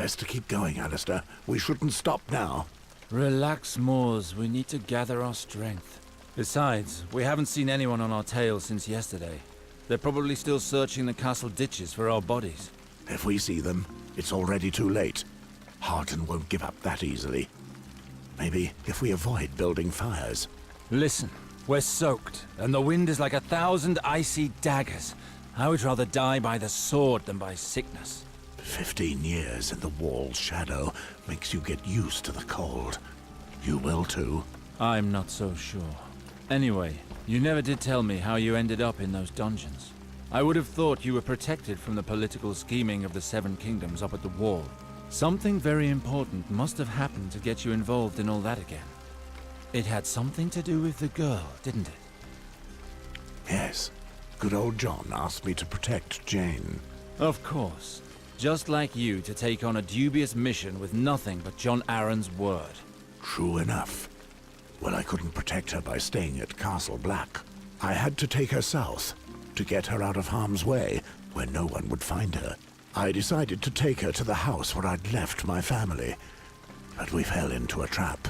Best to keep going, Alistair. We shouldn't stop now. Relax, Moors. We need to gather our strength. Besides, we haven't seen anyone on our tail since yesterday. They're probably still searching the castle ditches for our bodies. If we see them, it's already too late. Harton won't give up that easily. Maybe if we avoid building fires. Listen, we're soaked, and the wind is like 1,000 icy daggers. I would rather die by the sword than by sickness. 15 years in the wall's shadow makes you get used to the cold. You will too. I'm not so sure. Anyway, you never did tell me how you ended up in those dungeons. I would have thought you were protected from the political scheming of the Seven Kingdoms up at the wall. Something very important must have happened to get you involved in all that again. It had something to do with the girl, didn't it? Yes. Good old John asked me to protect Jane. Of course. Just like you to take on a dubious mission with nothing but John Aaron's word. True enough. Well, I couldn't protect her by staying at Castle Black. I had to take her south, to get her out of harm's way, where no one would find her. I decided to take her to the house where I'd left my family, but we fell into a trap.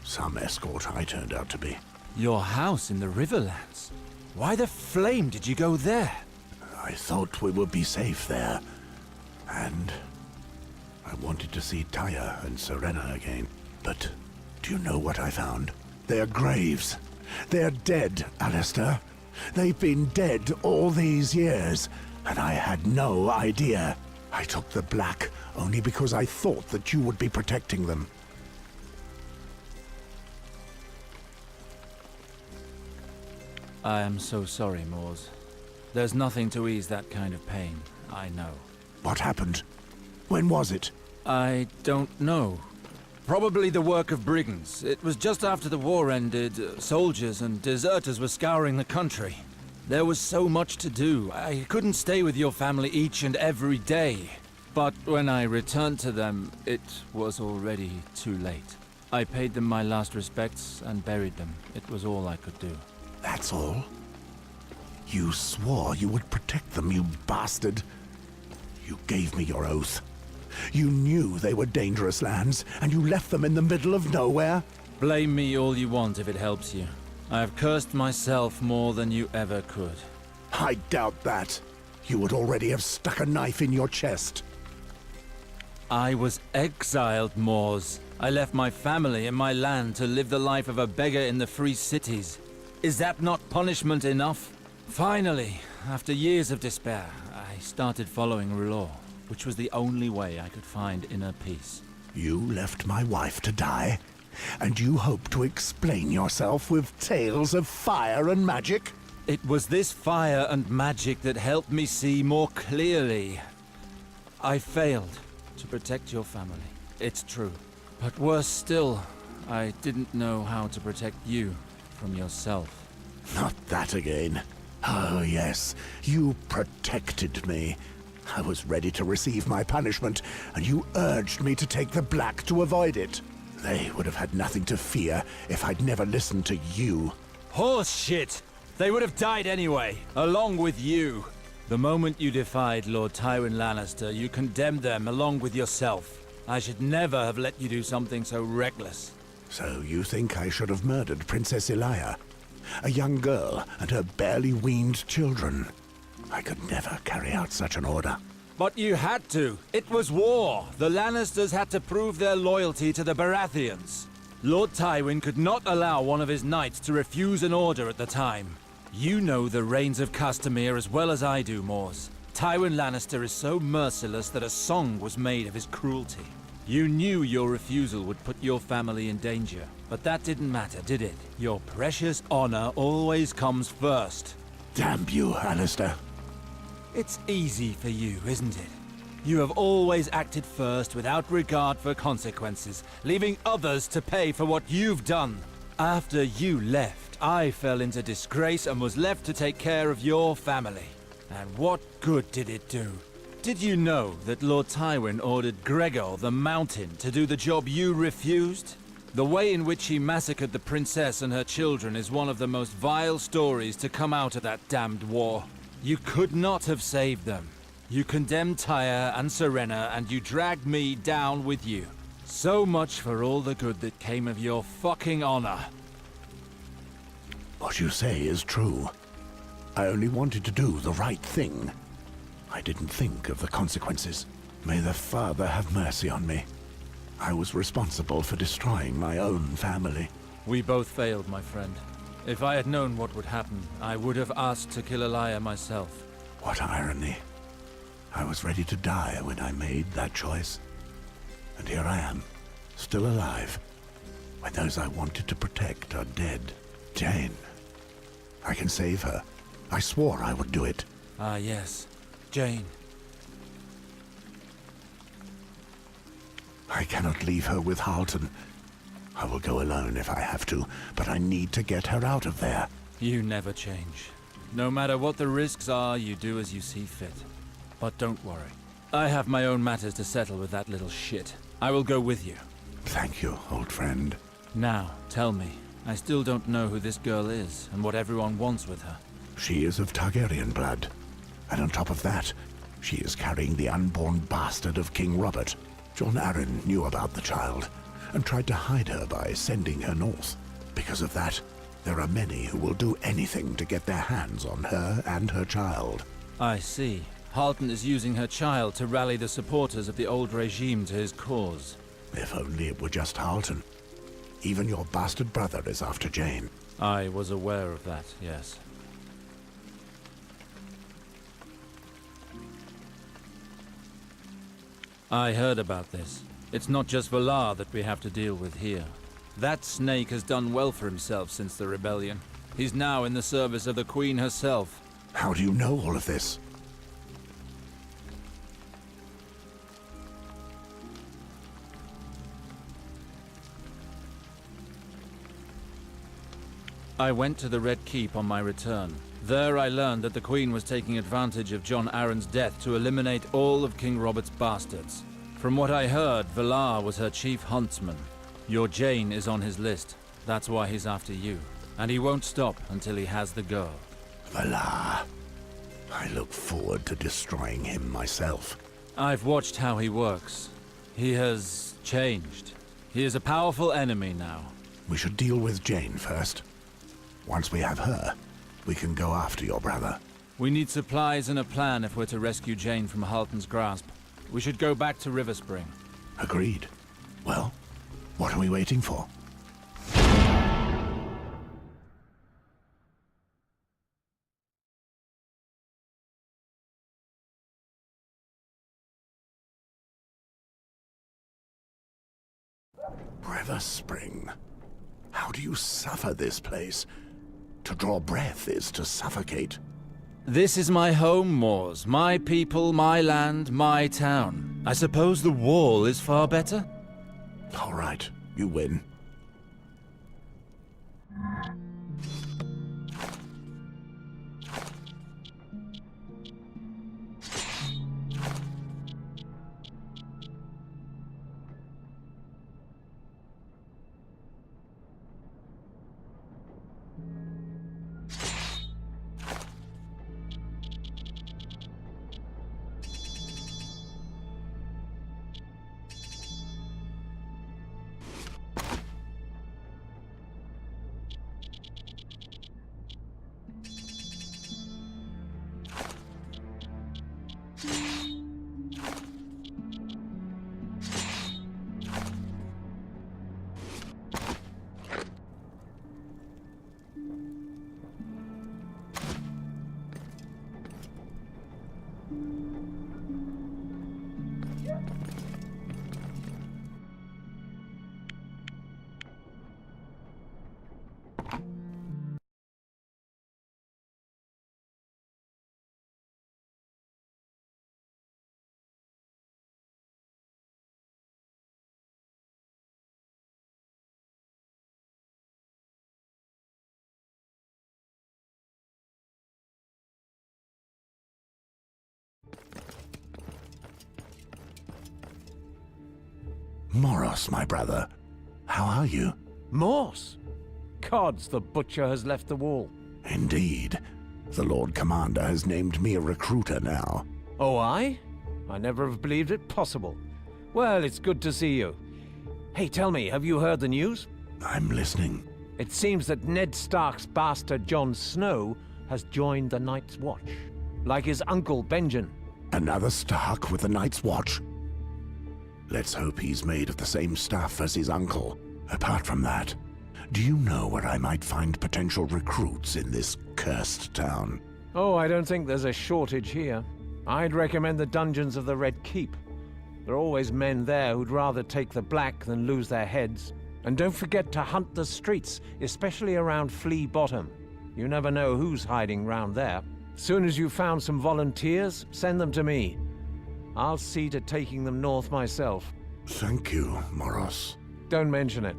Some escort I turned out to be. Your house in the Riverlands? Why the flame did you go there? I thought we would be safe there, and I wanted to see Taya and Serena again. But do you know what I found? Their graves. They're dead, Alistair. They've been dead all these years, and I had no idea. I took the Black only because I thought that you would be protecting them. I am so sorry, Moors. There's nothing to ease that kind of pain, I know. What happened? When was it? I don't know. Probably the work of brigands. It was just after the war ended. Soldiers and deserters were scouring the country. There was so much to do. I couldn't stay with your family each and every day. But when I returned to them, it was already too late. I paid them my last respects and buried them. It was all I could do. That's all? You swore you would protect them, you bastard. You gave me your oath. You knew they were dangerous lands, and you left them in the middle of nowhere? Blame me all you want if it helps you. I have cursed myself more than you ever could. I doubt that. You would already have stuck a knife in your chest. I was exiled, Moors. I left my family and my land to live the life of a beggar in the free cities. Is that not punishment enough? Finally, after years of despair, I started following law, which was the only way I could find inner peace. You left my wife to die, and you hope to explain yourself with tales of fire and magic? It was this fire and magic that helped me see more clearly. I failed to protect your family, it's true. But worse still, I didn't know how to protect you from yourself. Not that again. Oh yes, you protected me. I was ready to receive my punishment, and you urged me to take the Black to avoid it. They would have had nothing to fear if I'd never listened to you. Horse shit! They would have died anyway, along with you. The moment you defied Lord Tywin Lannister, you condemned them along with yourself. I should never have let you do something so reckless. So you think I should have murdered Princess Elia? A young girl and her barely weaned children. I could never carry out such an order. But you had to. It was war. The Lannisters had to prove their loyalty to the Baratheons. Lord Tywin could not allow one of his knights to refuse an order at the time. You know the reigns of Castamere as well as I do, Moors. Tywin Lannister is so merciless that a song was made of his cruelty. You knew your refusal would put your family in danger, but that didn't matter, did it? Your precious honor always comes first. Damn you, Alistair. It's easy for you, isn't it? You have always acted first without regard for consequences, leaving others to pay for what you've done. After you left, I fell into disgrace and was left to take care of your family. And what good did it do? Did you know that Lord Tywin ordered Gregor the Mountain to do the job you refused? The way in which he massacred the princess and her children is one of the most vile stories to come out of that damned war. You could not have saved them. You condemned Tyre and Serena, and you dragged me down with you. So much for all the good that came of your fucking honor. What you say is true. I only wanted to do the right thing. I didn't think of the consequences. May the Father have mercy on me. I was responsible for destroying my own family. We both failed, my friend. If I had known what would happen, I would have asked to kill Elia myself. What irony. I was ready to die when I made that choice. And here I am, still alive, when those I wanted to protect are dead. Jane. I can save her. I swore I would do it. Ah, yes. Jane. I cannot leave her with Halton. I will go alone if I have to, but I need to get her out of there. You never change. No matter what the risks are, you do as you see fit. But don't worry. I have my own matters to settle with that little shit. I will go with you. Thank you, old friend. Now, tell me. I still don't know who this girl is, and what everyone wants with her. She is of Targaryen blood. And on top of that, she is carrying the unborn bastard of King Robert. Jon Arryn knew about the child, and tried to hide her by sending her north. Because of that, there are many who will do anything to get their hands on her and her child. I see. Halton is using her child to rally the supporters of the old regime to his cause. If only it were just Halton. Even your bastard brother is after Jane. I was aware of that, yes. I heard about this. It's not just Valar that we have to deal with here. That snake has done well for himself since the rebellion. He's now in the service of the Queen herself. How do you know all of this? I went to the Red Keep on my return. There I learned that the Queen was taking advantage of Jon Arryn's death to eliminate all of King Robert's bastards. From what I heard, Valar was her chief huntsman. Your Jane is on his list. That's why he's after you. And he won't stop until he has the girl. Valar. I look forward to destroying him myself. I've watched how he works. He has changed. He is a powerful enemy now. We should deal with Jane first. Once we have her, we can go after your brother. We need supplies and a plan if we're to rescue Jane from Halton's grasp. We should go back to River Spring. Agreed. Well, what are we waiting for? River Spring. How do you suffer this place? To draw breath is to suffocate. This is my home, Moors. My people, my land, my town. I suppose the wall is far better? All right, you win. Moros, my brother. How are you? Morse? Gods, the butcher has left the wall. Indeed. The Lord Commander has named me a recruiter now. Oh, I never have believed it possible. Well, it's good to see you. Hey, tell me, have you heard the news? I'm listening. It seems that Ned Stark's bastard Jon Snow has joined the Night's Watch. Like his uncle Benjen. Another Stark with the Night's Watch? Let's hope he's made of the same stuff as his uncle. Apart from that, do you know where I might find potential recruits in this cursed town? Oh, I don't think there's a shortage here. I'd recommend the dungeons of the Red Keep. There are always men there who'd rather take the black than lose their heads. And don't forget to hunt the streets, especially around Flea Bottom. You never know who's hiding round there. Soon as you've found some volunteers, send them to me. I'll see to taking them north myself. Thank you, Moros. Don't mention it.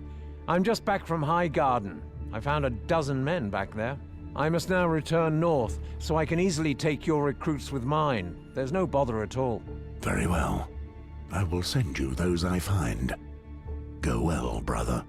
I'm just back from High Garden. I found a dozen men back there. I must now return north, so I can easily take your recruits with mine. There's no bother at all. Very well. I will send you those I find. Go well, brother.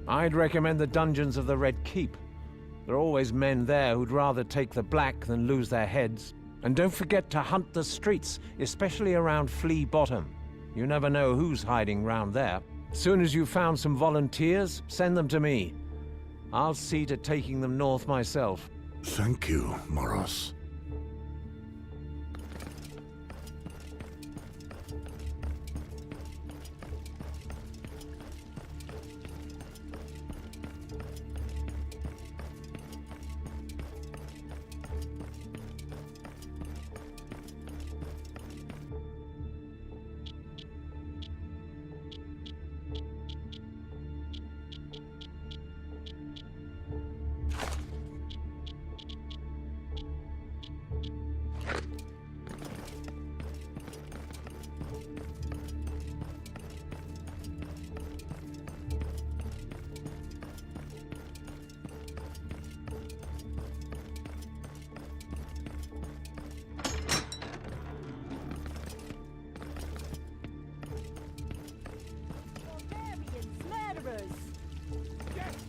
I'd recommend the dungeons of the Red Keep. There are always men there who'd rather take the black than lose their heads. And don't forget to hunt the streets, especially around Flea Bottom. You never know who's hiding round there. Soon as you've found some volunteers, send them to me. I'll see to taking them north myself. Thank you, Moros.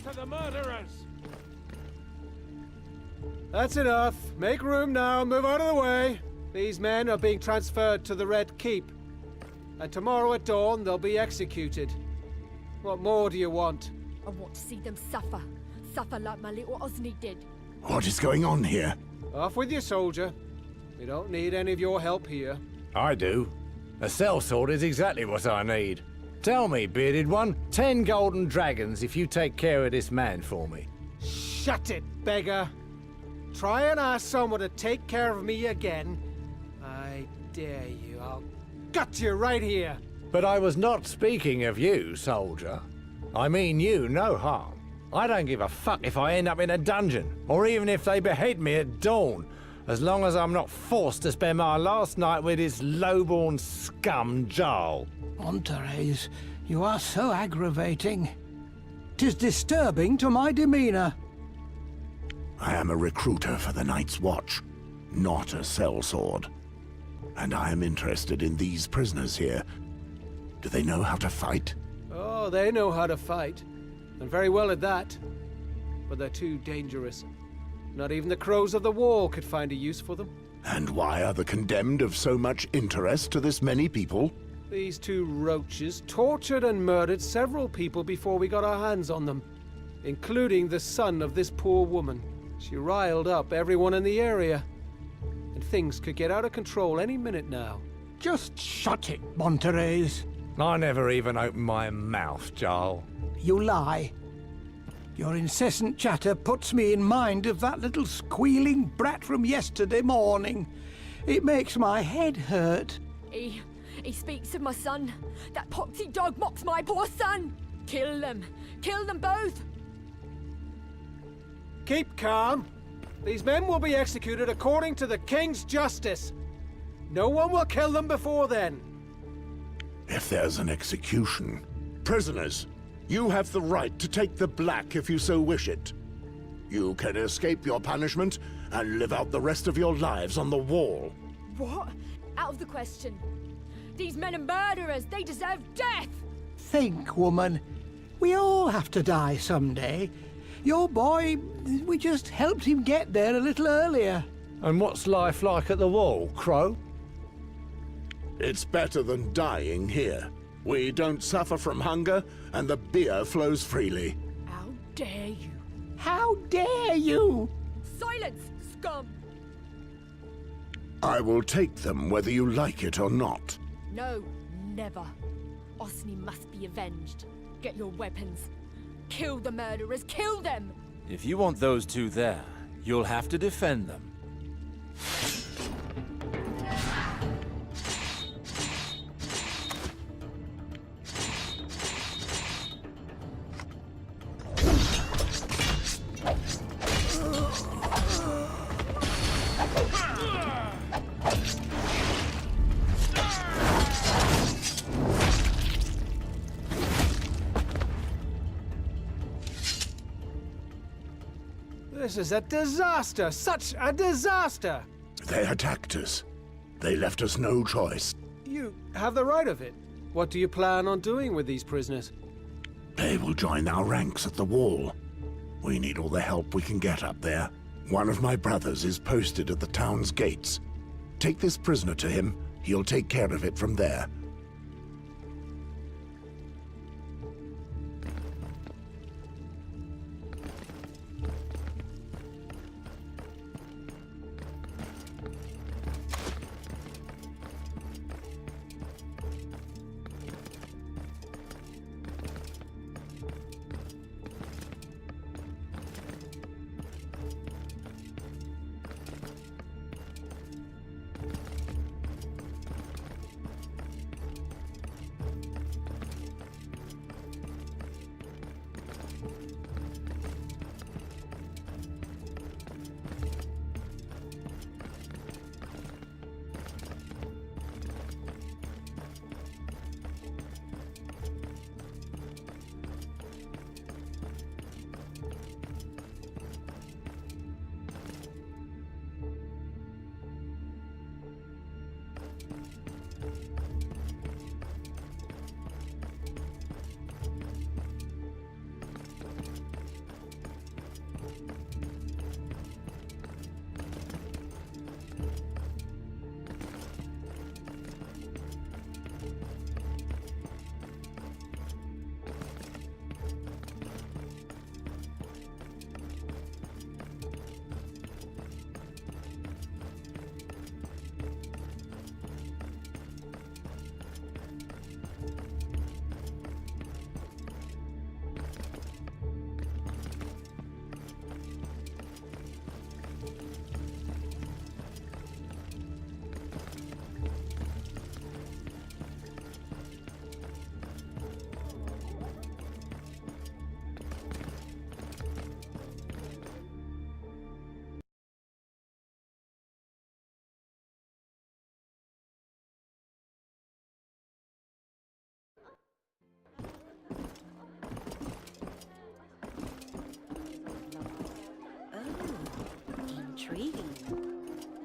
To the murderers! That's enough. Make room now and move out of the way. These men are being transferred to the Red Keep. And tomorrow at dawn, they'll be executed. What more do you want? I want to see them suffer. Suffer like my little Osney did. What is going on here? Off with you, soldier. We don't need any of your help here. I do. A sellsword is exactly what I need. Tell me, bearded one, 10 golden dragons if you take care of this man for me. Shut it, beggar! Try and ask someone to take care of me again. I dare you. I'll gut you right here. But I was not speaking of you, soldier. I mean you no harm. I don't give a fuck if I end up in a dungeon, or even if they behead me at dawn, as long as I'm not forced to spend my last night with this lowborn scum Jarl. Monterey's, you are so aggravating. 'Tis disturbing to my demeanor. I am a recruiter for the Night's Watch, not a sellsword. And I am interested in these prisoners here. Do they know how to fight? Oh, they know how to fight. And very well at that. But they're too dangerous. Not even the crows of the wall could find a use for them. And why are the condemned of so much interest to this many people? These two roaches tortured and murdered several people before we got our hands on them, including the son of this poor woman. She riled up everyone in the area, and things could get out of control any minute now. Just shut it, Monterey's. I never even opened my mouth, Jarl. You lie. Your incessant chatter puts me in mind of that little squealing brat from yesterday morning. It makes my head hurt. He speaks of my son. That poxy dog mocks my poor son. Kill them. Kill them both. Keep calm. These men will be executed according to the King's justice. No one will kill them before then. If there's an execution... Prisoners, you have the right to take the black if you so wish it. You can escape your punishment and live out the rest of your lives on the wall. What? Out of the question. These men are murderers. They deserve death. Think, woman. We all have to die someday. Your boy, we just helped him get there a little earlier. And what's life like at the wall, Crow? It's better than dying here. We don't suffer from hunger, and the beer flows freely. How dare you? How dare you! Silence, scum! I will take them whether you like it or not. No, never. Osney must be avenged. Get your weapons. Kill the murderers, kill them! If you want those two there, you'll have to defend them. This is a disaster! Such a disaster! They attacked us. They left us no choice. You have the right of it. What do you plan on doing with these prisoners? They will join our ranks at the wall. We need all the help we can get up there. One of my brothers is posted at the town's gates. Take this prisoner to him. He'll take care of it from there. Intriguing. Do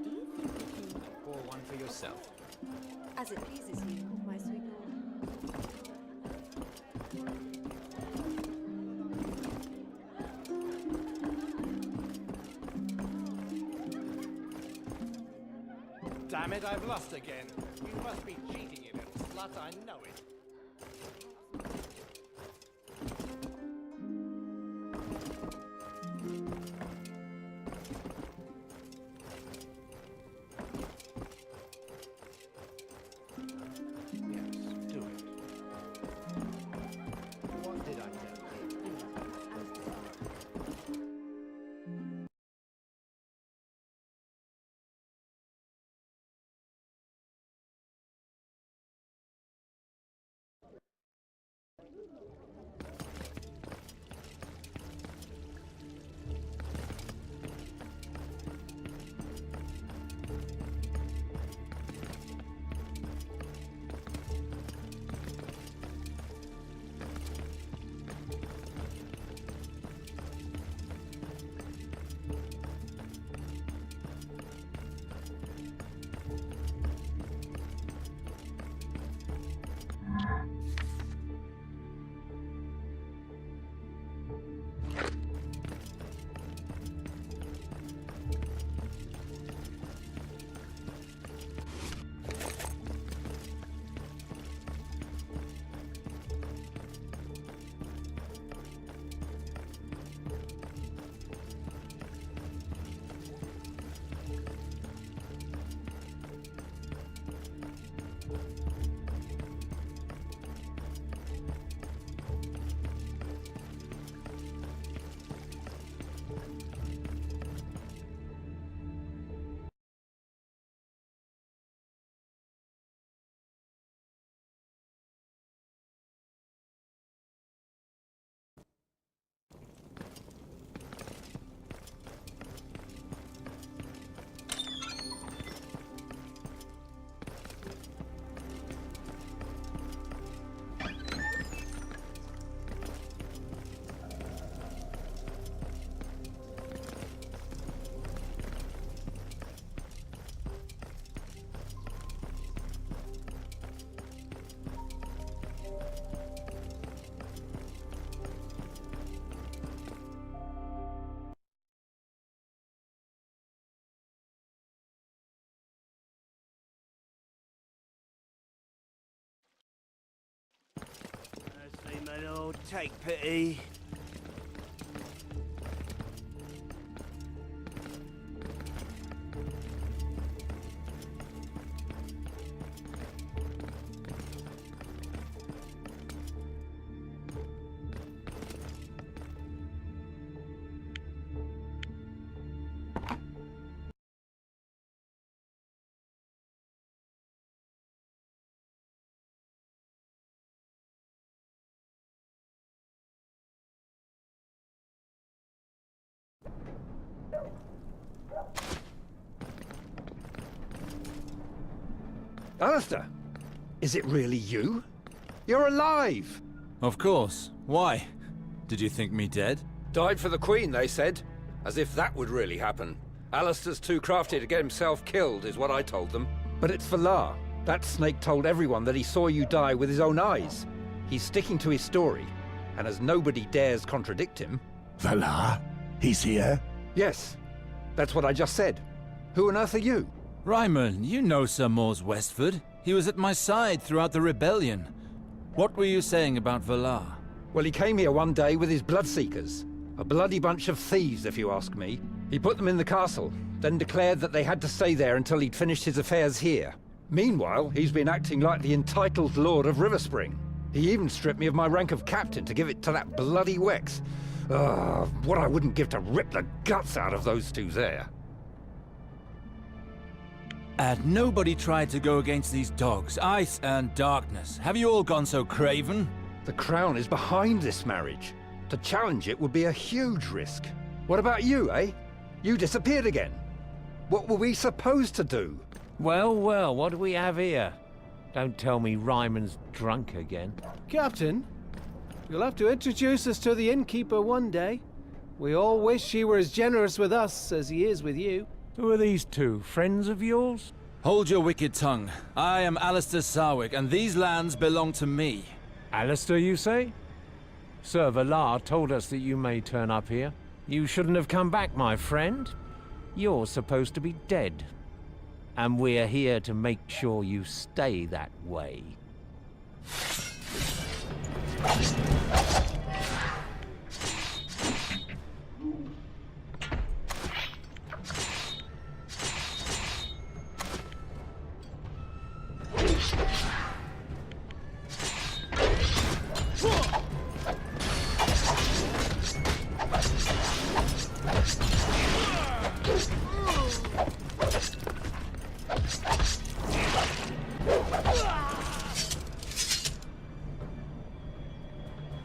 you think we can... Pour one for yourself. As it pleases you, my sweet lord. Damn it, I've lost again. You must be cheating, you little slut, I know it. Oh, take pity. Alistair, is it really you? You're alive! Of course. Why? Did you think me dead? Died for the Queen, they said. As if that would really happen. Alistair's too crafty to get himself killed, is what I told them. But it's Valar. That snake told everyone that he saw you die with his own eyes. He's sticking to his story, and as nobody dares contradict him... Valar? He's here? Yes, that's what I just said. Who on earth are you? Ryman, you know Sir Mors Westford. He was at my side throughout the rebellion. What were you saying about Valar? Well, he came here one day with his Bloodseekers. A bloody bunch of thieves, if you ask me. He put them in the castle, then declared that they had to stay there until he'd finished his affairs here. Meanwhile, he's been acting like the entitled Lord of Riverspring. He even stripped me of my rank of captain to give it to that bloody Wex. What I wouldn't give to rip the guts out of those two there. And nobody tried to go against these dogs, ice and darkness. Have you all gone so craven? The Crown is behind this marriage. To challenge it would be a huge risk. What about you, eh? You disappeared again. What were we supposed to do? Well, well, what do we have here? Don't tell me Ryman's drunk again. Captain, you'll have to introduce us to the innkeeper one day. We all wish he were as generous with us as he is with you. Who are these two? Friends of yours? Hold your wicked tongue. I am Alistair Sarwick, and these lands belong to me. Alistair, you say? Sir Valar told us that you may turn up here. You shouldn't have come back, my friend. You're supposed to be dead. And we're here to make sure you stay that way.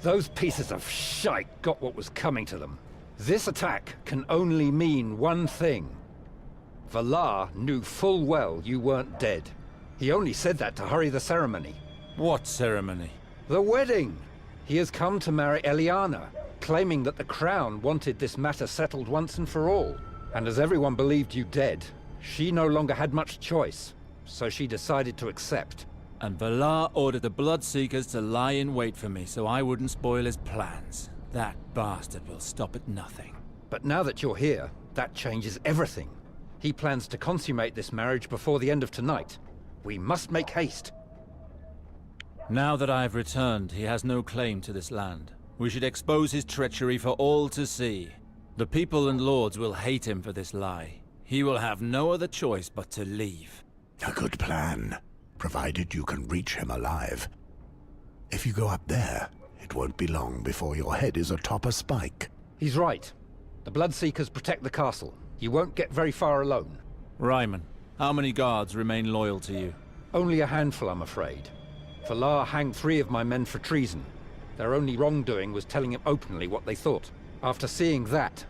Those pieces of shite got what was coming to them. This attack can only mean one thing. Valar knew full well you weren't dead. He only said that to hurry the ceremony. What ceremony? The wedding! He has come to marry Eliana, claiming that the Crown wanted this matter settled once and for all. And as everyone believed you dead, she no longer had much choice, so she decided to accept. And Valar ordered the Bloodseekers to lie in wait for me so I wouldn't spoil his plans. That bastard will stop at nothing. But now that you're here, that changes everything. He plans to consummate this marriage before the end of tonight. We must make haste. Now that I have returned, he has no claim to this land. We should expose his treachery for all to see. The people and lords will hate him for this lie. He will have no other choice but to leave. A good plan, provided you can reach him alive. If you go up there, it won't be long before your head is atop a spike. He's right. The Bloodseekers protect the castle. You won't get very far alone. Ryman, how many guards remain loyal to you? Only a handful, I'm afraid. Valar hanged 3 of my men for treason. Their only wrongdoing was telling him openly what they thought. After seeing that,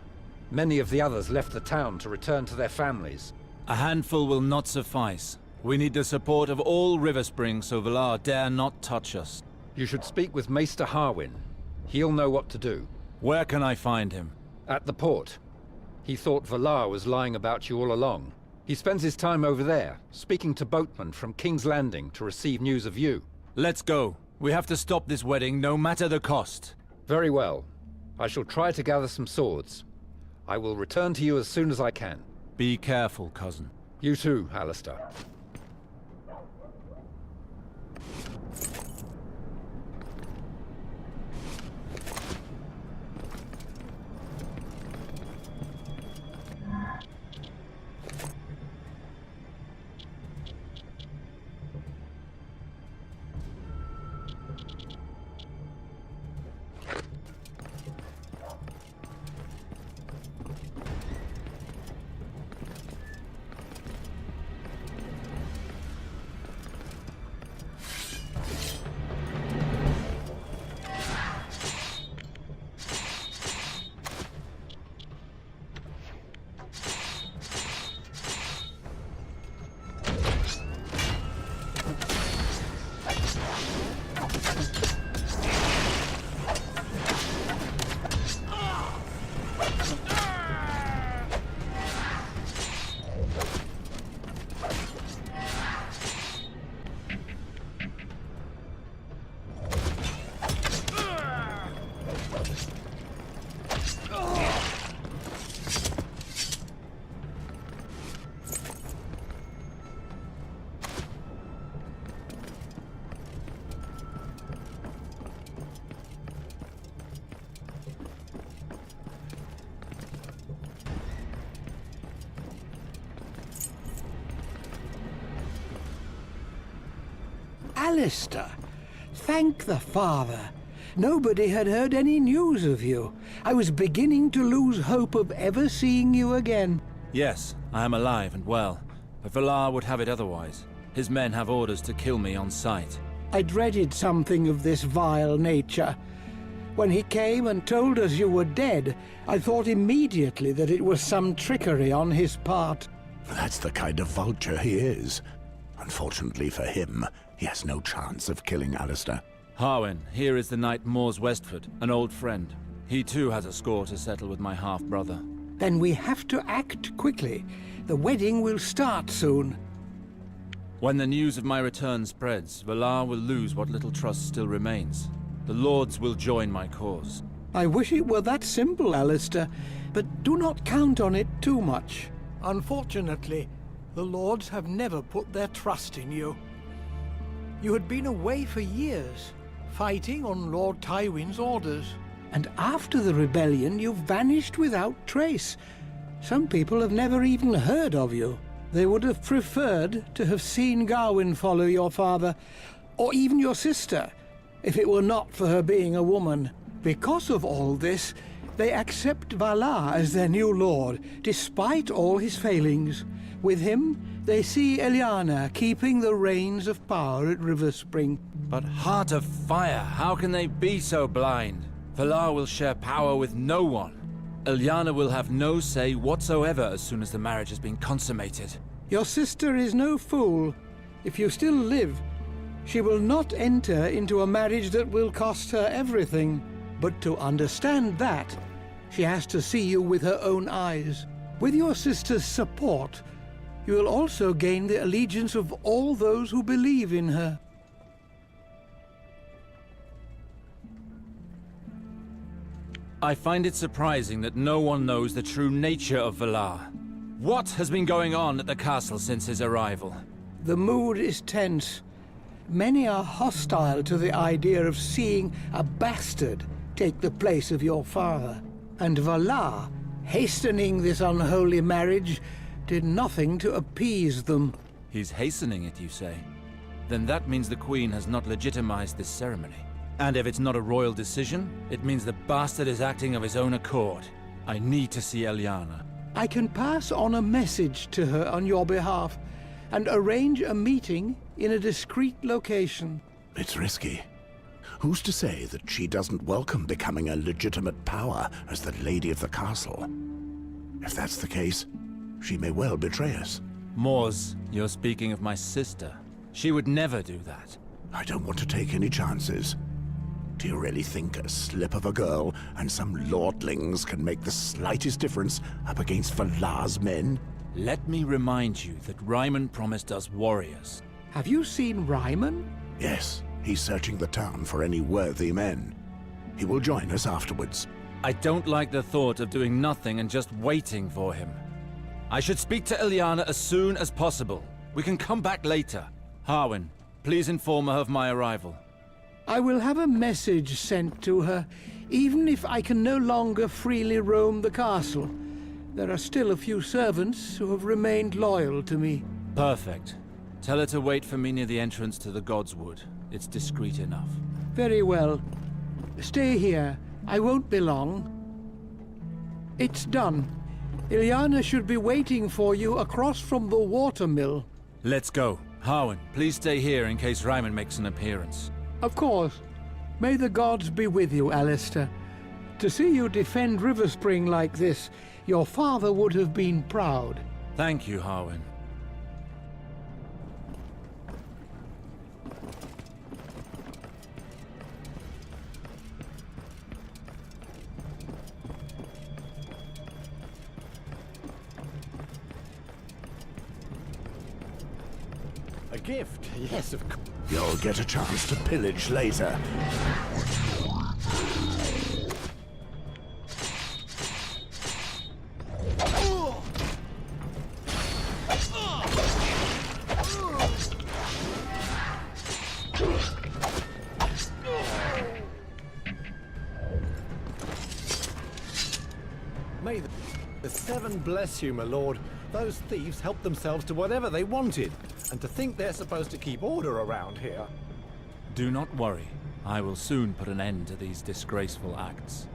many of the others left the town to return to their families. A handful will not suffice. We need the support of all Riversprings so Valar dare not touch us. You should speak with Maester Harwin. He'll know what to do. Where can I find him? At the port. He thought Valar was lying about you all along. He spends his time over there, speaking to boatmen from King's Landing to receive news of you. Let's go. We have to stop this wedding, no matter the cost. Very well. I shall try to gather some swords. I will return to you as soon as I can. Be careful, cousin. You too, Alistair. Alistair! Thank the Father. Nobody had heard any news of you. I was beginning to lose hope of ever seeing you again. Yes, I am alive and well, but Valar would have it otherwise. His men have orders to kill me on sight. I dreaded something of this vile nature. When he came and told us you were dead, I thought immediately that it was some trickery on his part. That's the kind of vulture he is. Unfortunately for him, he has no chance of killing Alistair. Harwin, here is the knight Mors Westford, an old friend. He too has a score to settle with my half-brother. Then we have to act quickly. The wedding will start soon. When the news of my return spreads, Valar will lose what little trust still remains. The Lords will join my cause. I wish it were that simple, Alistair, but do not count on it too much. Unfortunately, the Lords have never put their trust in you. You had been away for years, fighting on Lord Tywin's orders. And after the rebellion, you vanished without trace. Some people have never even heard of you. They would have preferred to have seen Gawain follow your father, or even your sister, if it were not for her being a woman. Because of all this, they accept Valar as their new lord, despite all his failings. With him, they see Eliana keeping the reins of power at Riverspring. But Heart of Fire, how can they be so blind? Valar will share power with no one. Eliana will have no say whatsoever as soon as the marriage has been consummated. Your sister is no fool. If you still live, she will not enter into a marriage that will cost her everything. But to understand that, she has to see you with her own eyes. With your sister's support, you will also gain the allegiance of all those who believe in her. I find it surprising that no one knows the true nature of Valar. What has been going on at the castle since his arrival? The mood is tense. Many are hostile to the idea of seeing a bastard take the place of your father. And Valar, hastening this unholy marriage, did nothing to appease them. He's hastening it, you say? Then that means the Queen has not legitimized this ceremony. And if it's not a royal decision, it means the bastard is acting of his own accord. I need to see Eliana. I can pass on a message to her on your behalf and arrange a meeting in a discreet location. It's risky. Who's to say that she doesn't welcome becoming a legitimate power as the Lady of the Castle? If that's the case, she may well betray us. Mors, you're speaking of my sister. She would never do that. I don't want to take any chances. Do you really think a slip of a girl and some lordlings can make the slightest difference up against Valar's men? Let me remind you that Ryman promised us warriors. Have you seen Ryman? Yes, he's searching the town for any worthy men. He will join us afterwards. I don't like the thought of doing nothing and just waiting for him. I should speak to Eliana as soon as possible. We can come back later. Harwin, please inform her of my arrival. I will have a message sent to her, even if I can no longer freely roam the castle. There are still a few servants who have remained loyal to me. Perfect. Tell her to wait for me near the entrance to the Godswood. It's discreet enough. Very well. Stay here. I won't be long. It's done. Eliana should be waiting for you across from the watermill. Let's go. Harwin, please stay here in case Ryman makes an appearance. Of course. May the gods be with you, Alistair. To see you defend Riverspring like this, your father would have been proud. Thank you, Harwin. A gift? Yes, of course. You'll get a chance to pillage later. May the seven bless you, my lord. Those thieves helped themselves to whatever they wanted. And to think they're supposed to keep order around here. Do not worry. I will soon put an end to these disgraceful acts.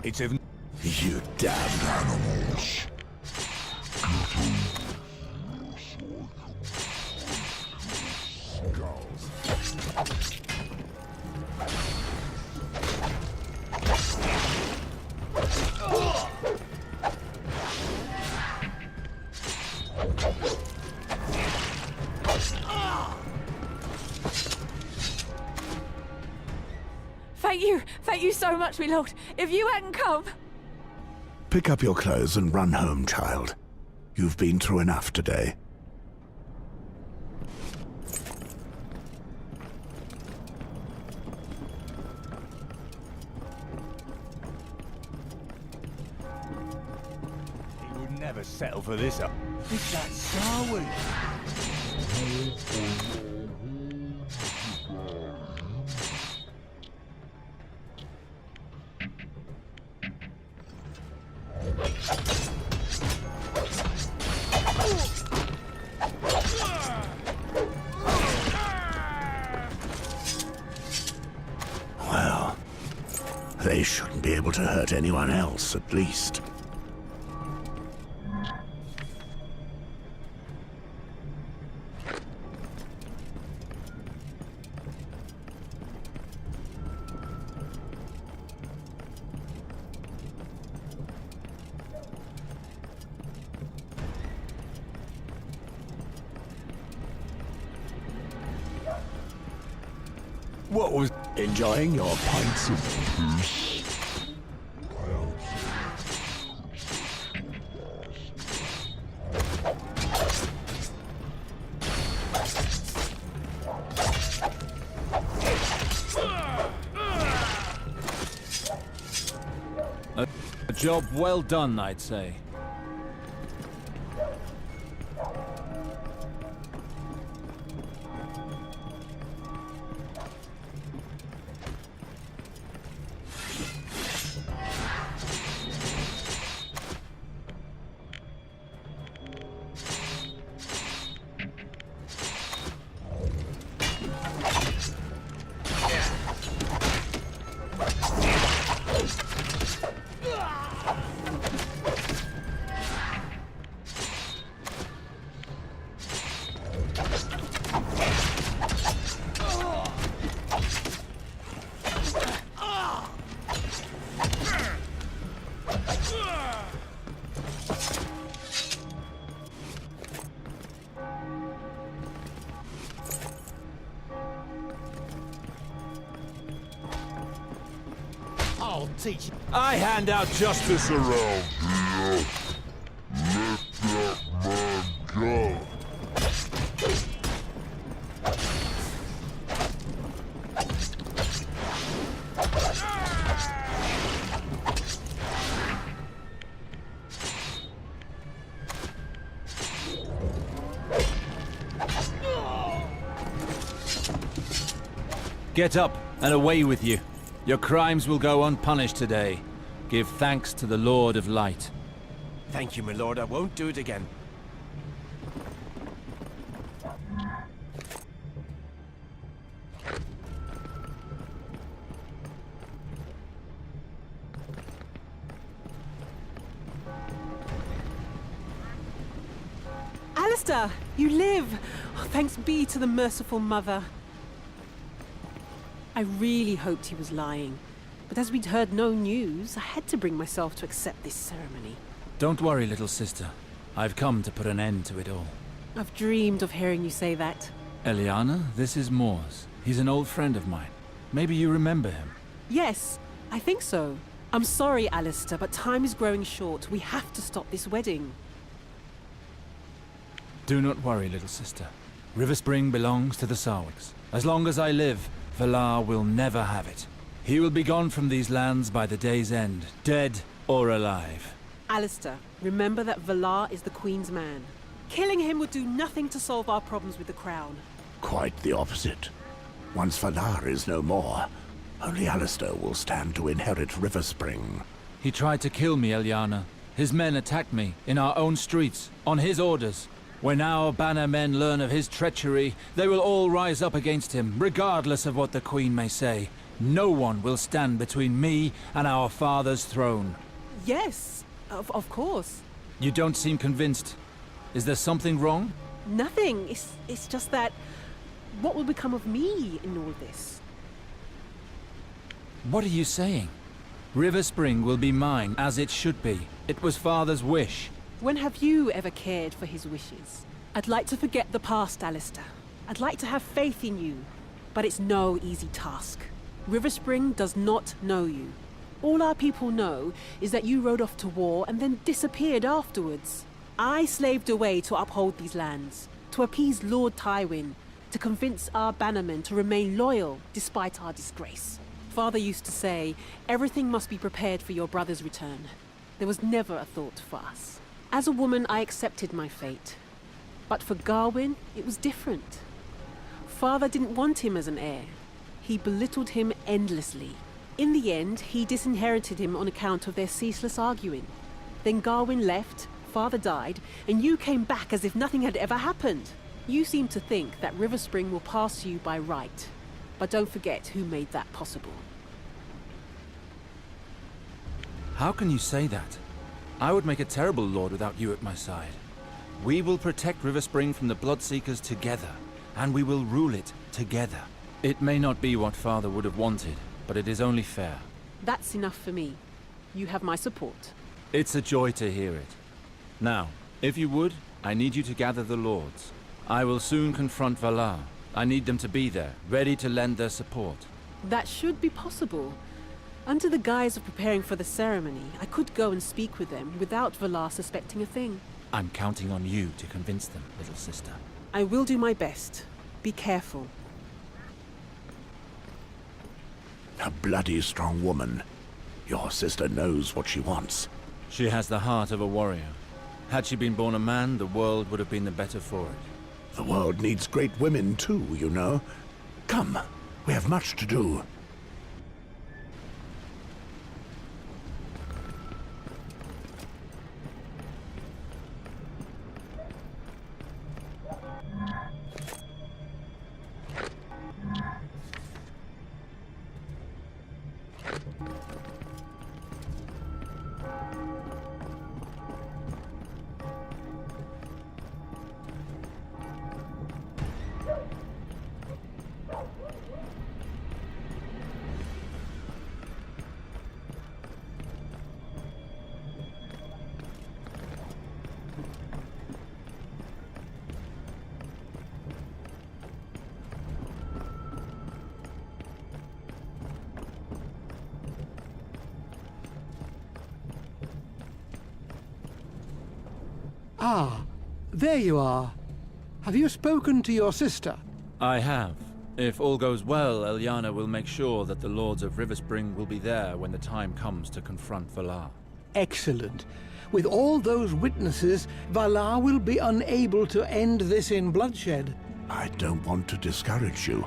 It's of... You damned animals. Thank you so much, my lord. If you hadn't come... Pick up your clothes and run home, child. You've been through enough today. He would never settle for this. It's that sour. Well, they shouldn't be able to hurt anyone else, at least. What was... Enjoying your pints of peace? A job well done, I'd say. I hand out justice around here. Let that man go. Get up and away with you. Your crimes will go unpunished today. Give thanks to the Lord of Light. Thank you, my lord. I won't do it again. Alistair, you live! Oh, thanks be to the merciful mother. I really hoped he was lying, but as we'd heard no news, I had to bring myself to accept this ceremony. Don't worry, little sister. I've come to put an end to it all. I've dreamed of hearing you say that. Eliana, this is Moors. He's an old friend of mine. Maybe you remember him. Yes, I think so. I'm sorry, Alistair, but time is growing short. We have to stop this wedding. Do not worry, little sister. River Spring belongs to the Sarwicks. As long as I live, Valar will never have it. He will be gone from these lands by the day's end, dead or alive. Alistair, remember that Valar is the Queen's man. Killing him would do nothing to solve our problems with the Crown. Quite the opposite. Once Valar is no more, only Alistair will stand to inherit Riverspring. He tried to kill me, Eliana. His men attacked me, in our own streets, on his orders. When our banner men learn of his treachery, they will all rise up against him, regardless of what the Queen may say. No one will stand between me and our father's throne. Yes, of course. You don't seem convinced. Is there something wrong? Nothing. It's just that... what will become of me in all this? What are you saying? Riverspring will be mine, as it should be. It was Father's wish. When have you ever cared for his wishes? I'd like to forget the past, Alistair. I'd like to have faith in you. But it's no easy task. Riverspring does not know you. All our people know is that you rode off to war and then disappeared afterwards. I slaved away to uphold these lands, to appease Lord Tywin, to convince our bannermen to remain loyal despite our disgrace. Father used to say, everything must be prepared for your brother's return. There was never a thought for us. As a woman, I accepted my fate. But for Garwin, it was different. Father didn't want him as an heir. He belittled him endlessly. In the end, he disinherited him on account of their ceaseless arguing. Then Garwin left, Father died, and you came back as if nothing had ever happened. You seem to think that Riverspring will pass you by right. But don't forget who made that possible. How can you say that? I would make a terrible lord without you at my side. We will protect Riverspring from the Bloodseekers together, and we will rule it together. It may not be what Father would have wanted, but it is only fair. That's enough for me. You have my support. It's a joy to hear it. Now, if you would, I need you to gather the lords. I will soon confront Valar. I need them to be there, ready to lend their support. That should be possible. Under the guise of preparing for the ceremony, I could go and speak with them without Valar suspecting a thing. I'm counting on you to convince them, little sister. I will do my best. Be careful. A bloody strong woman. Your sister knows what she wants. She has the heart of a warrior. Had she been born a man, the world would have been the better for it. The world needs great women too, you know. Come, we have much to do. Ah, there you are. Have you spoken to your sister? I have. If all goes well, Eliana will make sure that the Lords of Riverspring will be there when the time comes to confront Valar. Excellent. With all those witnesses, Valar will be unable to end this in bloodshed. I don't want to discourage you,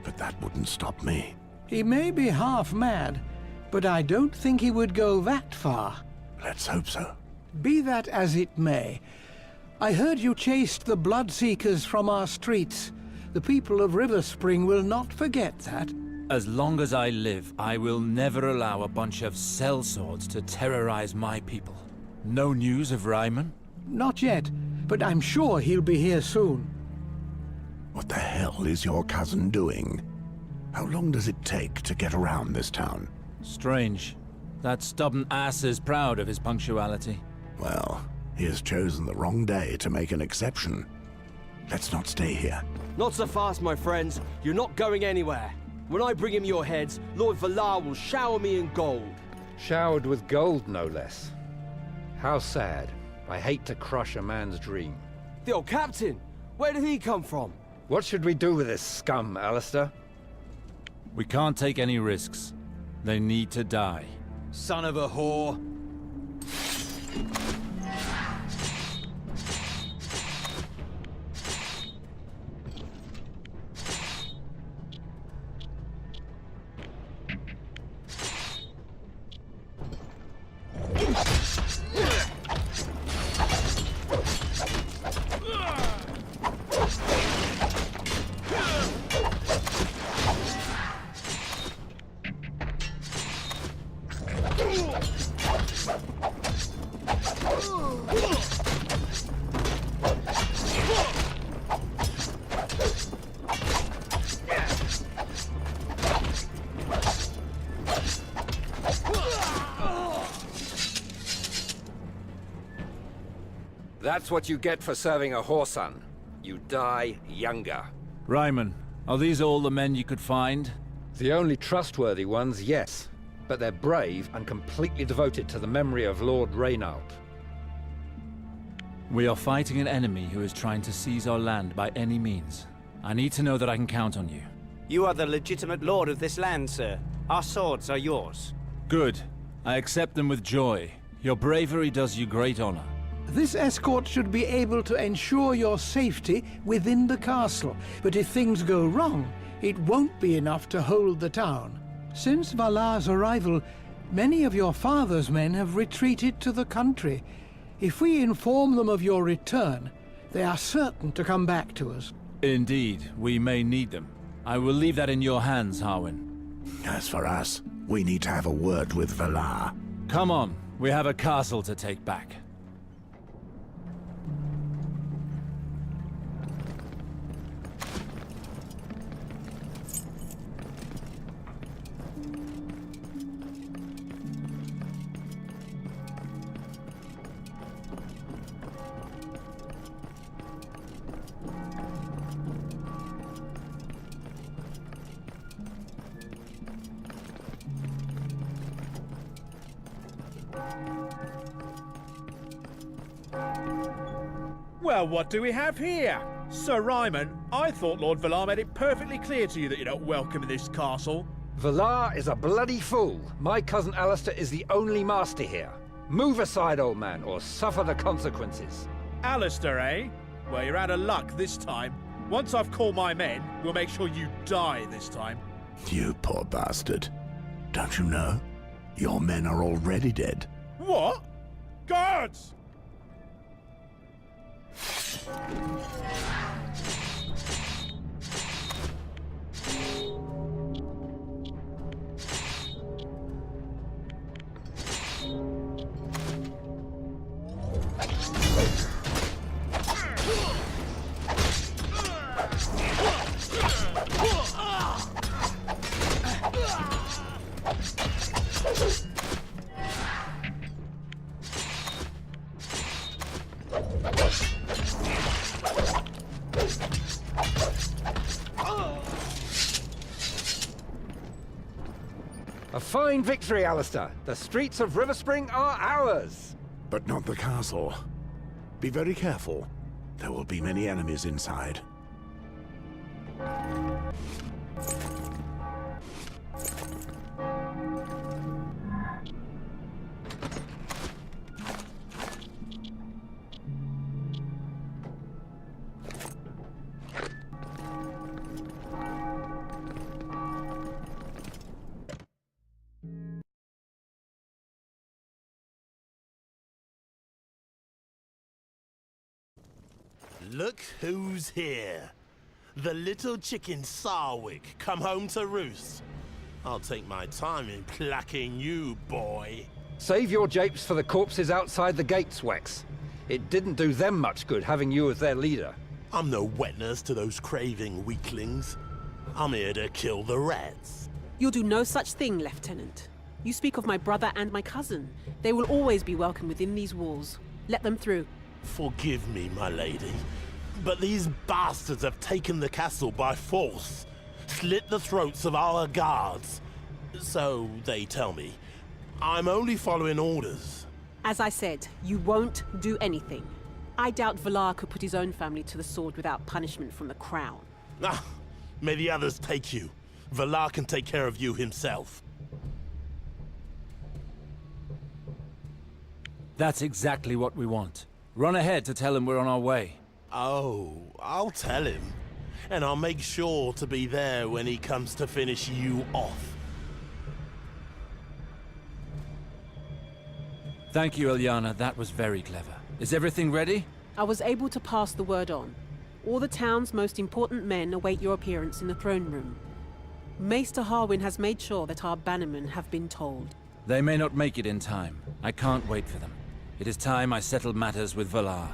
but that wouldn't stop me. He may be half mad, but I don't think he would go that far. Let's hope so. Be that as it may, I heard you chased the Bloodseekers from our streets. The people of Riverspring will not forget that. As long as I live, I will never allow a bunch of sellswords to terrorize my people. No news of Ryman? Not yet, but I'm sure he'll be here soon. What the hell is your cousin doing? How long does it take to get around this town? Strange. That stubborn ass is proud of his punctuality. Well, he has chosen the wrong day to make an exception. Let's not stay here. Not so fast, my friends. You're not going anywhere. When I bring him your heads, Lord Valar will shower me in gold. Showered with gold, no less. How sad. I hate to crush a man's dream. The old captain! Where did he come from? What should we do with this scum, Alistair? We can't take any risks. They need to die. Son of a whore. That's what you get for serving a whoreson. You die younger. Ryman, are these all the men you could find? The only trustworthy ones, yes. But they're brave and completely devoted to the memory of Lord Reynald. We are fighting an enemy who is trying to seize our land by any means. I need to know that I can count on you. You are the legitimate lord of this land, sir. Our swords are yours. Good. I accept them with joy. Your bravery does you great honor. This escort should be able to ensure your safety within the castle, but if things go wrong, it won't be enough to hold the town. Since Valar's arrival, many of your father's men have retreated to the country. If we inform them of your return, they are certain to come back to us. Indeed, we may need them. I will leave that in your hands, Harwin. As for us, we need to have a word with Valar. Come on, we have a castle to take back. Well, what do we have here? Sir Ryman, I thought Lord Valar made it perfectly clear to you that you're not welcome in this castle. Valar is a bloody fool. My cousin Alistair is the only master here. Move aside, old man, or suffer the consequences. Alistair, eh? Well, you're out of luck this time. Once I've called my men, we'll make sure you die this time. You poor bastard. Don't you know? Your men are already dead. What? Guards! A fine victory, Alistair. The streets of Riverspring are ours. But not the castle. Be very careful. There will be many enemies inside. Look who's here. The little chicken Sarwick come home to roost. I'll take my time in plucking you, boy. Save your japes for the corpses outside the gates, Wex. It didn't do them much good having you as their leader. I'm no wet nurse to those craving weaklings. I'm here to kill the rats. You'll do no such thing, Lieutenant. You speak of my brother and my cousin. They will always be welcome within these walls. Let them through. Forgive me, my lady, but these bastards have taken the castle by force, slit the throats of our guards. So they tell me. I'm only following orders. As I said, you won't do anything. I doubt Valar could put his own family to the sword without punishment from the crown. Ah, may the others take you. Valar can take care of you himself. That's exactly what we want. Run ahead to tell him we're on our way. Oh, I'll tell him. And I'll make sure to be there when he comes to finish you off. Thank you, Ilyana. That was very clever. Is everything ready? I was able to pass the word on. All the town's most important men await your appearance in the throne room. Maester Harwin has made sure that our bannermen have been told. They may not make it in time. I can't wait for them. It is time I settled matters with Valar.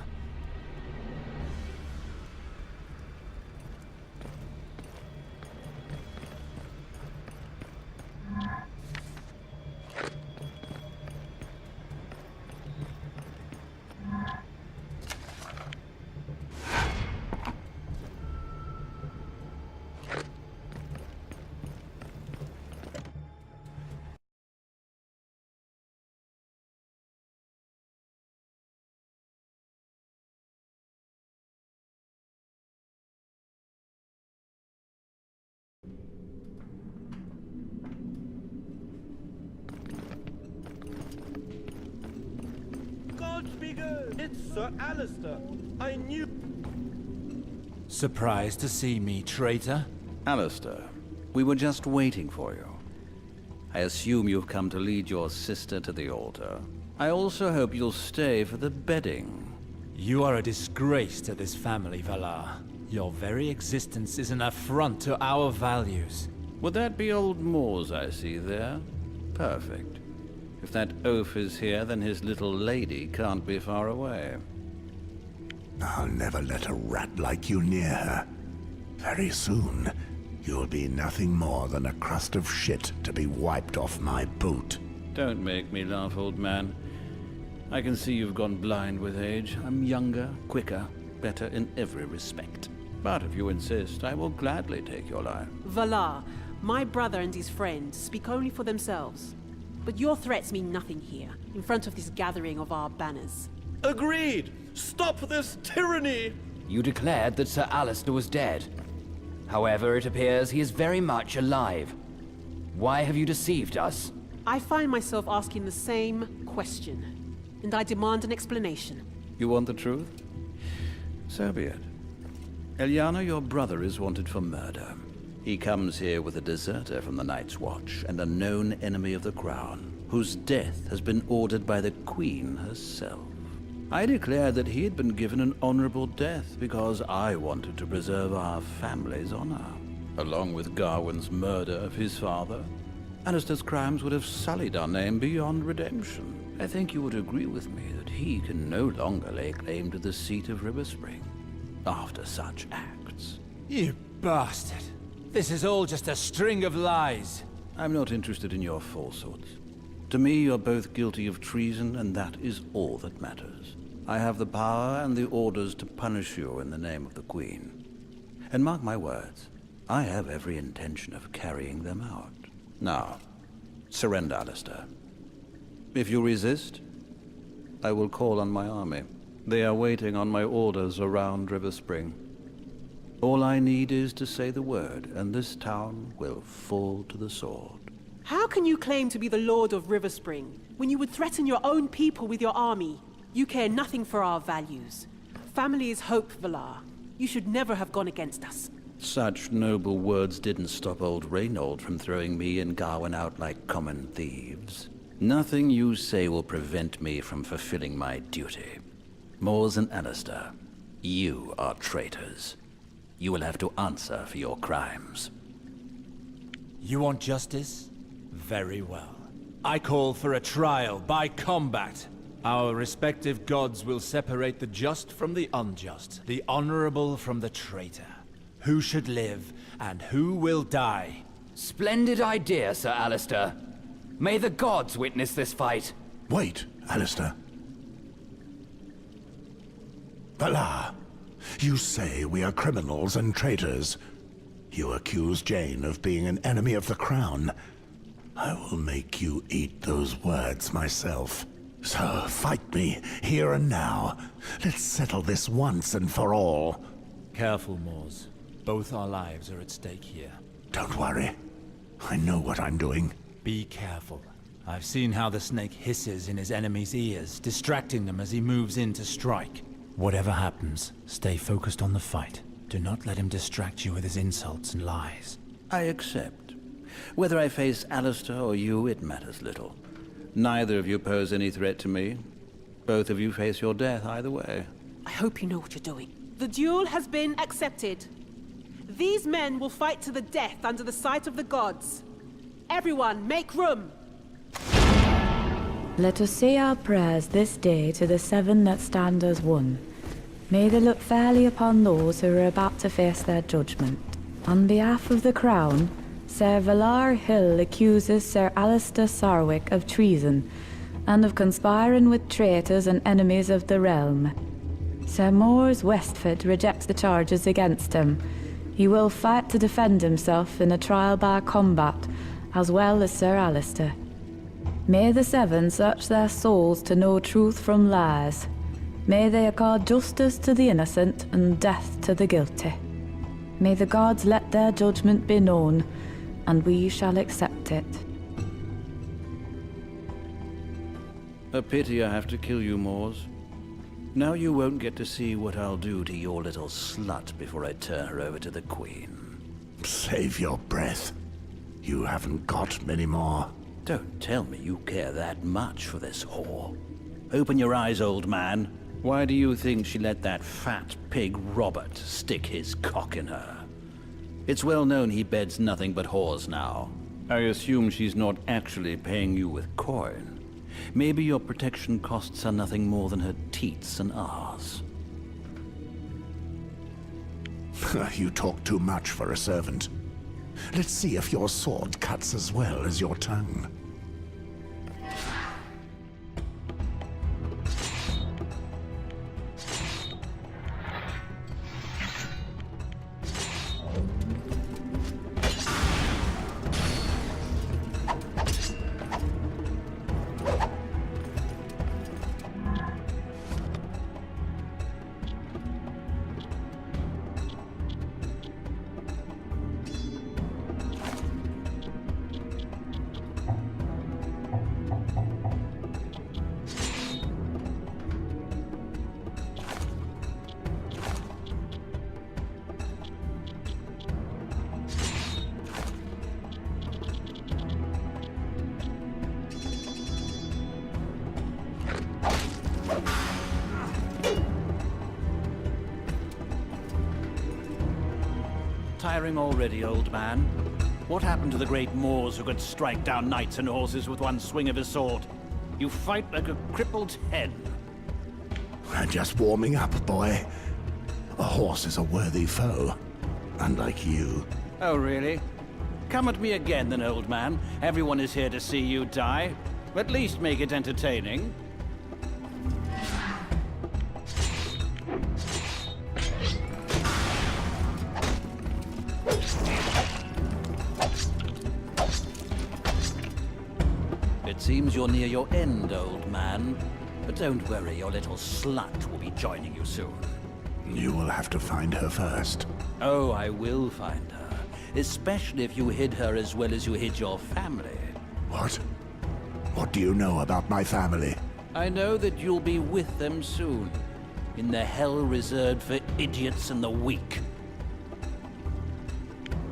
It's Sir Alistair. I knew... Surprised to see me, traitor? Alistair, we were just waiting for you. I assume you've come to lead your sister to the altar. I also hope you'll stay for the bedding. You are a disgrace to this family, Valar. Your very existence is an affront to our values. Would that be old Moors I see there? Perfect. If that oaf is here, then his little lady can't be far away. I'll never let a rat like you near her. Very soon, you'll be nothing more than a crust of shit to be wiped off my boot. Don't make me laugh, old man. I can see you've gone blind with age. I'm younger, quicker, better in every respect. But if you insist, I will gladly take your life. Valar, my brother and his friends speak only for themselves. But your threats mean nothing here, in front of this gathering of our banners. Agreed! Stop this tyranny! You declared that Sir Alistair was dead. However, it appears he is very much alive. Why have you deceived us? I find myself asking the same question, and I demand an explanation. You want the truth? So be it. Ilyana, your brother is wanted for murder. He comes here with a deserter from the Night's Watch and a known enemy of the Crown, whose death has been ordered by the Queen herself. I declared that he had been given an honorable death because I wanted to preserve our family's honor. Along with Garwin's murder of his father, Alistair's crimes would have sullied our name beyond redemption. I think you would agree with me that he can no longer lay claim to the seat of Riverspring after such acts. You bastard! This is all just a string of lies. I'm not interested in your falsehoods. To me, you're both guilty of treason, and that is all that matters. I have the power and the orders to punish you in the name of the Queen. And mark my words, I have every intention of carrying them out. Now, surrender, Alistair. If you resist, I will call on my army. They are waiting on my orders around Riverspring. All I need is to say the word, and this town will fall to the sword. How can you claim to be the Lord of Riverspring when you would threaten your own people with your army? You care nothing for our values. Family is hope, Valar. You should never have gone against us. Such noble words didn't stop old Reynold from throwing me and Garwin out like common thieves. Nothing you say will prevent me from fulfilling my duty. Moors and Alistair, you are traitors. You will have to answer for your crimes. You want justice? Very well. I call for a trial by combat. Our respective gods will separate the just from the unjust, the honorable from the traitor. Who should live, and who will die? Splendid idea, Sir Alistair. May the gods witness this fight. Wait, Alistair. Valar, you say we are criminals and traitors. You accuse Jane of being an enemy of the Crown. I will make you eat those words myself. So fight me, here and now. Let's settle this once and for all. Careful, Moors. Both our lives are at stake here. Don't worry. I know what I'm doing. Be careful. I've seen how the snake hisses in his enemy's ears, distracting them as he moves in to strike. Whatever happens, stay focused on the fight. Do not let him distract you with his insults and lies. I accept. Whether I face Alistair or you, it matters little. Neither of you pose any threat to me. Both of you face your death either way. I hope you know what you're doing. The duel has been accepted. These men will fight to the death under the sight of the gods. Everyone, make room! Let us say our prayers this day to the seven that stand as one. May they look fairly upon those who are about to face their judgment. On behalf of the Crown, Sir Valar Hill accuses Sir Alistair Sarwick of treason and of conspiring with traitors and enemies of the realm. Sir Mors Westford rejects the charges against him. He will fight to defend himself in a trial by combat, as well as Sir Alistair. May the Seven search their souls to know truth from lies. May they accord justice to the innocent and death to the guilty. May the gods let their judgment be known, and we shall accept it. A pity I have to kill you, Mors. Now you won't get to see what I'll do to your little slut before I turn her over to the Queen. Save your breath. You haven't got many more. Don't tell me you care that much for this whore. Open your eyes, old man. Why do you think she let that fat pig Robert stick his cock in her? It's well known he beds nothing but whores now. I assume she's not actually paying you with coin. Maybe your protection costs her nothing more than her teats and arse. You talk too much for a servant. Let's see if your sword cuts as well as your tongue. Tiring already, old man? What happened to the great Moors who could strike down knights and horses with one swing of his sword? You fight like a crippled hen. I'm just warming up, boy. A horse is a worthy foe, unlike you. Oh, really? Come at me again, then, old man. Everyone is here to see you die. At least make it entertaining. It seems you're near your end, old man. But don't worry, your little slut will be joining you soon. You will have to find her first. Oh, I will find her. Especially if you hid her as well as you hid your family. What? What do you know about my family? I know that you'll be with them soon. In the hell reserved for idiots and the weak.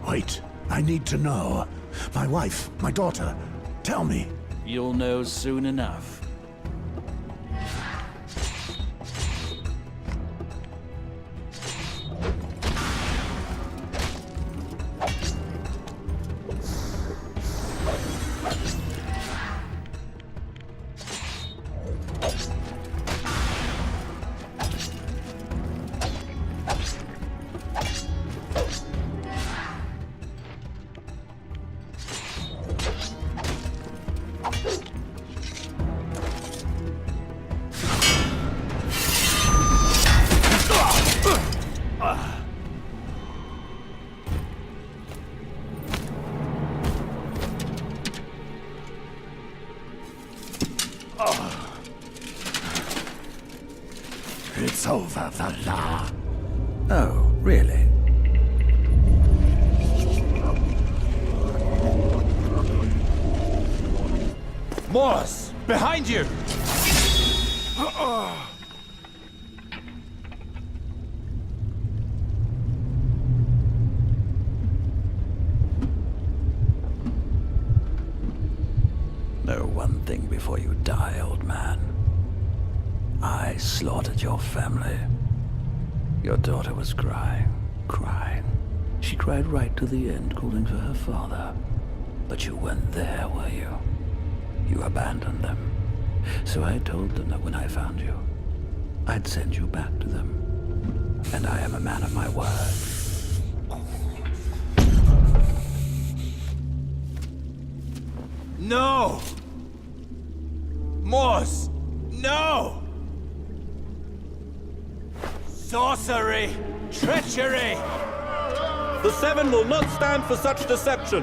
Wait, I need to know. My wife, my daughter. Tell me. You'll know soon enough. It's over, Valar. Oh, really? Moors! Behind you! Know one thing before you die, old man. I slaughtered your family. Your daughter was crying. She cried right to the end, calling for her father. But you weren't there, were you? You abandoned them. So I told them that when I found you, I'd send you back to them. And I am a man of my word. No! Moors! No! Sorcery! Treachery! The Seven will not stand for such deception.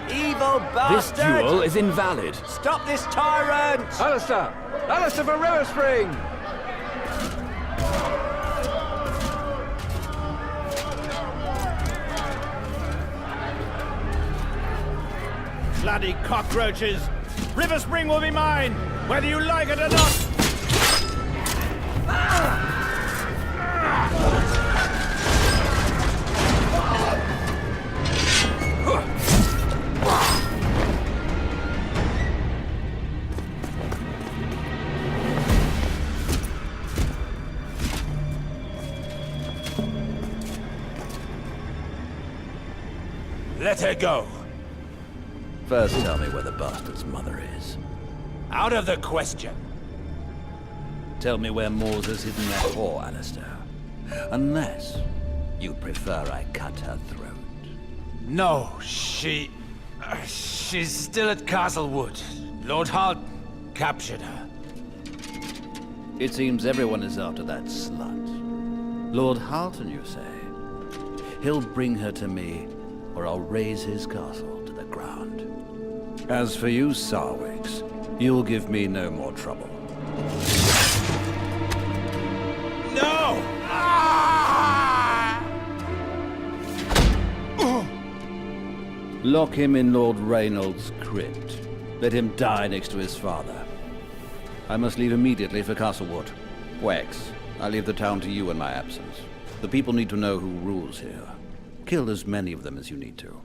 Evil This bastard! duel is invalid. Stop this tyrant! Alistair! Alistair for River Spring! Bloody cockroaches! River Spring will be mine, whether you like it or not! Let her go! First tell me where the bastard's mother is. Out of the question! Tell me where Moors has hidden their whore, Alistair. Unless you'd prefer I cut her throat. No, she's still at Castlewood. Lord Holt captured her. It seems everyone is after that slut. Lord Halton, you say? He'll bring her to me, or I'll raise his castle to the ground. As for you, Sarwicks, you'll give me no more trouble. No! Lock him in Lord Reynolds' crypt. Let him die next to his father. I must leave immediately for Castlewood. Wax, I leave the town to you in my absence. The people need to know who rules here. Kill as many of them as you need to.